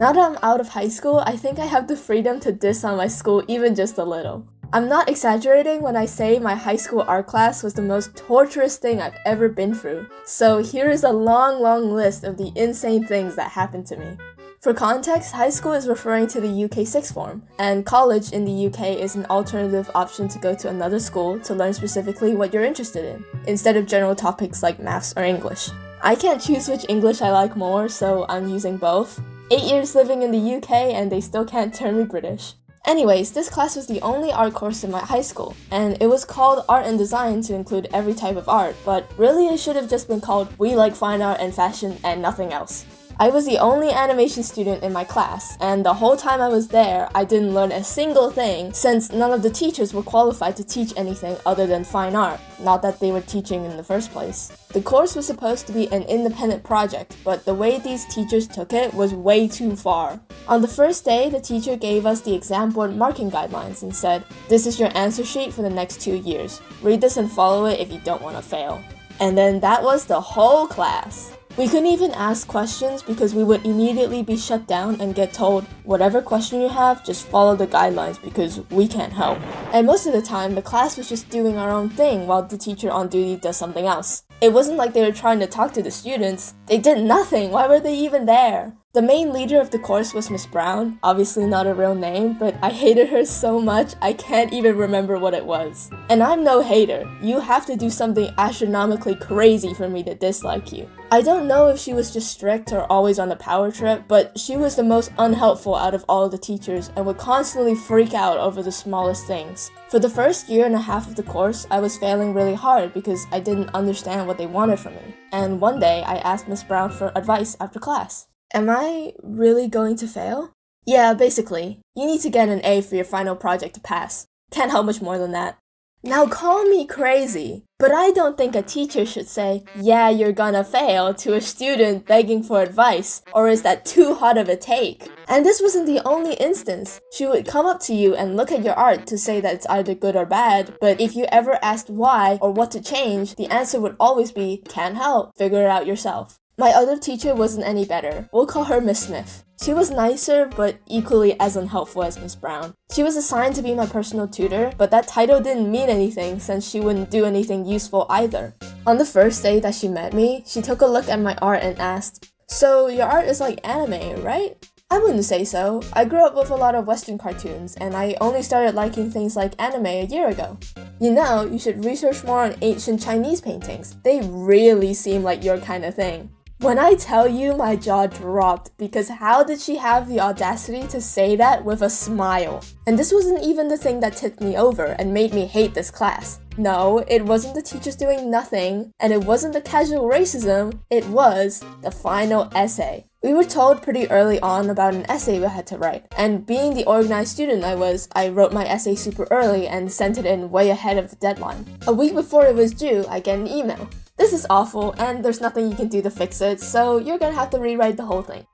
Now that I'm out of high school, I think I have the freedom to diss on my school even just a little. I'm not exaggerating when I say my high school art class was the most torturous thing I've ever been through. So here is a long list of the insane things that happened to me. For context, high school is referring to the UK sixth form, and college in the UK is an alternative option to go to another school to learn specifically what you're interested in, instead of general topics like maths or English. I can't choose which English I like more, so I'm using both. 8 years living in the UK and they still can't turn me British. Anyways, this class was the only art course in my high school, and it was called Art and Design to include every type of art, but really it should have just been called We Like Fine Art and Fashion and nothing else. I was the only animation student in my class, and the whole time I was there, I didn't learn a single thing since none of the teachers were qualified to teach anything other than fine art, not that they were teaching in the first place. The course was supposed to be an independent project, but the way these teachers took it was way too far. On the first day, the teacher gave us the exam board marking guidelines and said, "This is your answer sheet for the next 2 years. Read this and follow it if you don't want to fail." And then that was the whole class. We couldn't even ask questions because we would immediately be shut down and get told, whatever question you have, just follow the guidelines because we can't help. And most of the time, the class was just doing our own thing while the teacher on duty does something else. It wasn't like they were trying to talk to the students. They did nothing. Why were they even there? The main leader of the course was Miss Brown, obviously not a real name, but I hated her so much I can't even remember what it was. And I'm no hater. You have to do something astronomically crazy for me to dislike you. I don't know if she was just strict or always on a power trip, but she was the most unhelpful out of all of the teachers and would constantly freak out over the smallest things. For the first year and a half of the course, I was failing really hard because I didn't understand what they wanted from me. And one day, I asked Miss Brown for advice after class. Am I really going to fail? Yeah, basically. You need to get an A for your final project to pass. Can't help much more than that. Now call me crazy, but I don't think a teacher should say, "Yeah, you're gonna fail," to a student begging for advice, or is that too hot of a take? And this wasn't the only instance. She would come up to you and look at your art to say that it's either good or bad, but if you ever asked why or what to change, the answer would always be, "Can't help, figure it out yourself." My other teacher wasn't any better. We'll call her Miss Smith. She was nicer, but equally as unhelpful as Miss Brown. She was assigned to be my personal tutor, but that title didn't mean anything since she wouldn't do anything useful either. On the first day that she met me, she took a look at my art and asked, "So your art is like anime, right?" I wouldn't say so. I grew up with a lot of Western cartoons, and I only started liking things like anime a year ago. You know, you should research more on ancient Chinese paintings. They really seem like your kind of thing. When I tell you, my jaw dropped because how did she have the audacity to say that with a smile? And this wasn't even the thing that tipped me over and made me hate this class. No, it wasn't the teachers doing nothing, and it wasn't the casual racism, it was the final essay. We were told pretty early on about an essay we had to write, and being the organized student I was, I wrote my essay super early and sent it in way ahead of the deadline. A week before it was due, I get an email. "This is awful, and there's nothing you can do to fix it, so you're gonna have to rewrite the whole thing."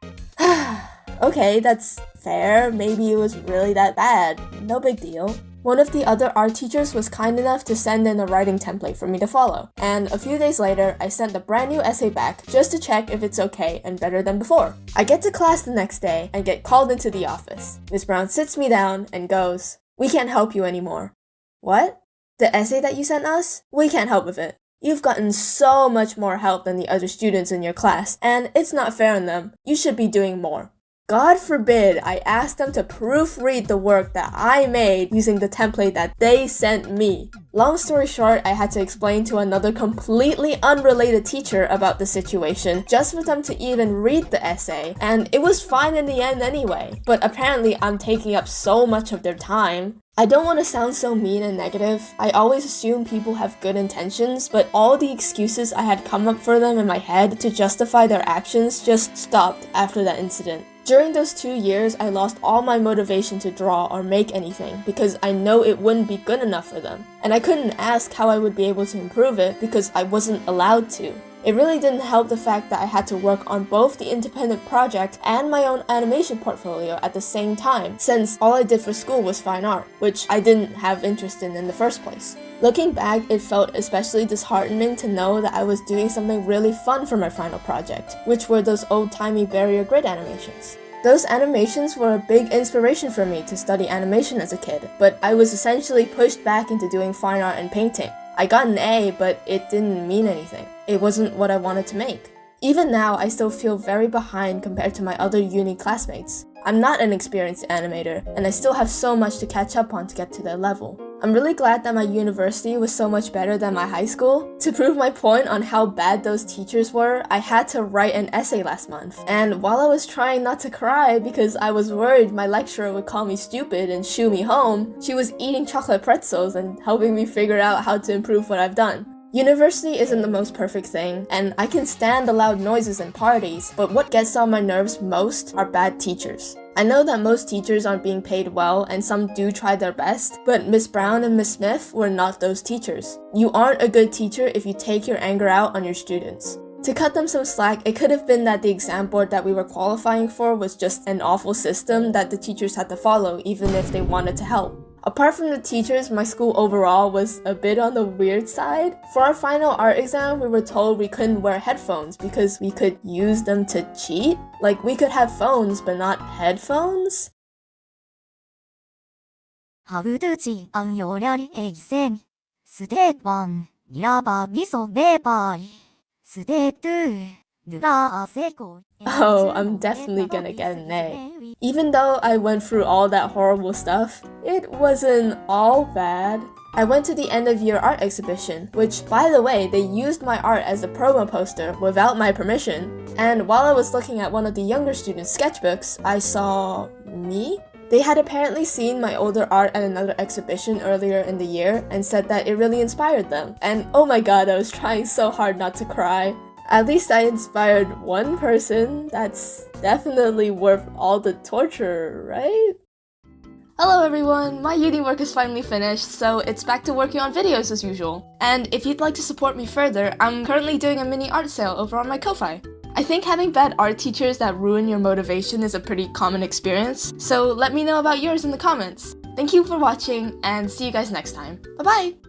Okay, that's fair. Maybe it was really that bad. No big deal. One of the other art teachers was kind enough to send in a writing template for me to follow, and a few days later, I sent a brand new essay back just to check if it's okay and better than before. I get to class the next day and get called into the office. Miss Brown sits me down and goes, "We can't help you anymore." What? The essay that you sent us? We can't help with it. You've gotten so much more help than the other students in your class, and it's not fair on them. You should be doing more. God forbid I asked them to proofread the work that I made using the template that they sent me. Long story short, I had to explain to another completely unrelated teacher about the situation just for them to even read the essay, and it was fine in the end anyway. But apparently I'm taking up so much of their time. I don't want to sound so mean and negative. I always assume people have good intentions, but all the excuses I had come up for them in my head to justify their actions just stopped after that incident. During those 2 years, I lost all my motivation to draw or make anything because I know it wouldn't be good enough for them. And I couldn't ask how I would be able to improve it because I wasn't allowed to. It really didn't help the fact that I had to work on both the independent project and my own animation portfolio at the same time, since all I did for school was fine art, which I didn't have interest in the first place. Looking back, it felt especially disheartening to know that I was doing something really fun for my final project, which were those old-timey barrier grid animations. Those animations were a big inspiration for me to study animation as a kid, but I was essentially pushed back into doing fine art and painting. I got an A, but it didn't mean anything. It wasn't what I wanted to make. Even now, I still feel very behind compared to my other uni classmates. I'm not an experienced animator, and I still have so much to catch up on to get to their level. I'm really glad that my university was so much better than my high school. To prove my point on how bad those teachers were, I had to write an essay last month. And while I was trying not to cry because I was worried my lecturer would call me stupid and shoo me home, she was eating chocolate pretzels and helping me figure out how to improve what I've done. University isn't the most perfect thing, and I can stand the loud noises and parties, but what gets on my nerves most are bad teachers. I know that most teachers aren't being paid well, and some do try their best, but Miss Brown and Miss Smith were not those teachers. You aren't a good teacher if you take your anger out on your students. To cut them some slack, it could have been that the exam board that we were qualifying for was just an awful system that the teachers had to follow even if they wanted to help. Apart from the teachers, my school overall was a bit on the weird side. For our final art exam, we were told we couldn't wear headphones because we could use them to cheat. Like, we could have phones, but not headphones? Oh, I'm definitely gonna get an A. Even though I went through all that horrible stuff, it wasn't all bad. I went to the end of year art exhibition, which, by the way, they used my art as a promo poster without my permission. And while I was looking at one of the younger students' sketchbooks, I saw me? They had apparently seen my older art at another exhibition earlier in the year and said that it really inspired them. And oh my god, I was trying so hard not to cry. At least I inspired one person. That's definitely worth all the torture, right? Hello everyone, my uni work is finally finished, so it's back to working on videos as usual. And if you'd like to support me further, I'm currently doing a mini art sale over on my Ko-Fi. I think having bad art teachers that ruin your motivation is a pretty common experience, so let me know about yours in the comments. Thank you for watching, and see you guys next time. Bye bye!